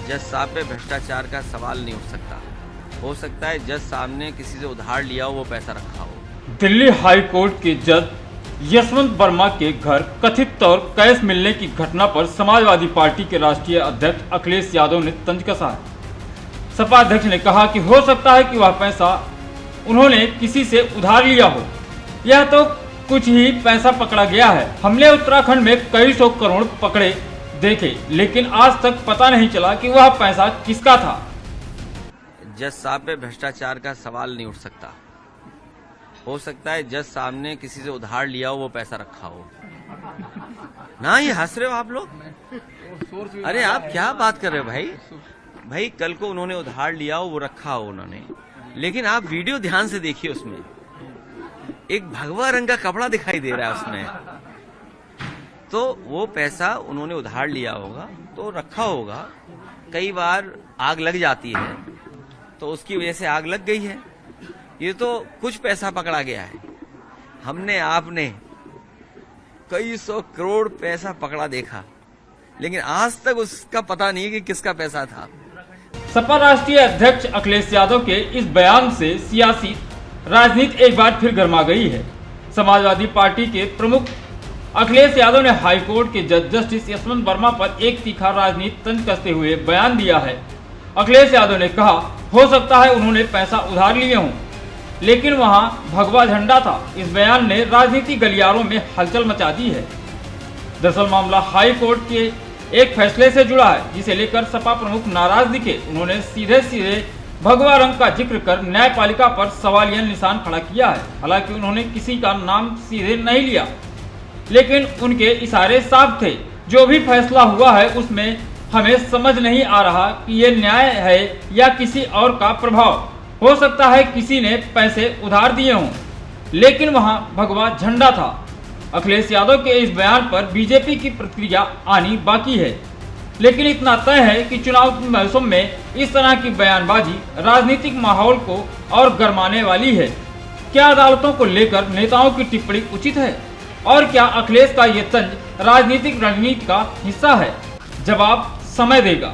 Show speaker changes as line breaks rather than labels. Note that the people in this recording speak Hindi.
जज साहब पे भ्रष्टाचार का सवाल नहीं उठ सकता। हो सकता है जज साहब ने किसी से उधार लिया हो, वो पैसा रखा हो।
दिल्ली हाई कोर्ट के जज यशवंत वर्मा के घर कथित तौर कैश मिलने की घटना पर समाजवादी पार्टी के राष्ट्रीय अध्यक्ष अखिलेश यादव ने तंज कसा है। सपा अध्यक्ष ने कहा कि हो सकता है कि वह पैसा उन्होंने किसी से उधार लिया हो। यह तो कुछ ही पैसा पकड़ा गया है। हमने उत्तराखंड में कई सौ करोड़ पकड़े देखे, लेकिन आज तक पता नहीं चला कि वह पैसा किसका था।
जज साहब पे भ्रष्टाचार का सवाल नहीं उठ सकता। हो सकता है जज साहब ने किसी से उधार लिया हो, वो पैसा रखा हो। ना ये हंस रहे हो आप लोग? अरे आप क्या बात कर रहे हो भाई? भाई कल को उन्होंने उधार लिया हो, वो रखा हो उन्होंने, लेकिन आप वीडियो ध्यान से देखिए, उसमें एक भगवा रंग का कपड़ा दिखाई दे रहा है उसमें। तो वो पैसा उन्होंने उधार लिया होगा तो रखा होगा। कई बार आग लग जाती है तो उसकी वजह से आग लग गई है। ये तो कुछ पैसा पकड़ा गया है। हमने आपने कई सौ करोड़ पैसा पकड़ा देखा, लेकिन आज तक उसका पता नहीं कि किसका पैसा था।
सपा राष्ट्रीय अध्यक्ष अखिलेश यादव के इस बयान से सियासी राजनीति एक बार फिर गर्मा गई है। समाजवादी पार्टी के प्रमुख अखिलेश यादव ने हाईकोर्ट के जज जस्टिस यशवंत वर्मा पर एक तीखा राजनीति तंज कसते हुए बयान दिया है। अखिलेश यादव ने कहा, हो सकता है उन्होंने पैसा उधार लिए हों, लेकिन वहां भगवा झंडा था। इस बयान ने राजनीति गलियारों में हलचल मचा दी है। दरअसल मामला हाई कोर्ट के एक फैसले से जुड़ा है, जिसे लेकर सपा प्रमुख नाराज दिखे। उन्होंने सीधे सीधे भगवा रंग का जिक्र कर न्यायपालिका पर सवालिया निशान खड़ा किया है। हालांकि उन्होंने किसी का नाम सीधे नहीं लिया, लेकिन उनके इशारे साफ थे। जो भी फैसला हुआ है उसमें हमें समझ नहीं आ रहा कि ये न्याय है या किसी और का प्रभाव। हो सकता है किसी ने पैसे उधार दिए हों, लेकिन वहां भगवा झंडा था। अखिलेश यादव के इस बयान पर बीजेपी की प्रतिक्रिया आनी बाकी है, लेकिन इतना तय है कि चुनाव के मौसम में इस तरह की बयानबाजी राजनीतिक माहौल को और गरमाने वाली है। क्या अदालतों को लेकर नेताओं की टिप्पणी उचित है, और क्या अखिलेश का ये तंज राजनीतिक रणनीति का हिस्सा है? जवाब समय देगा।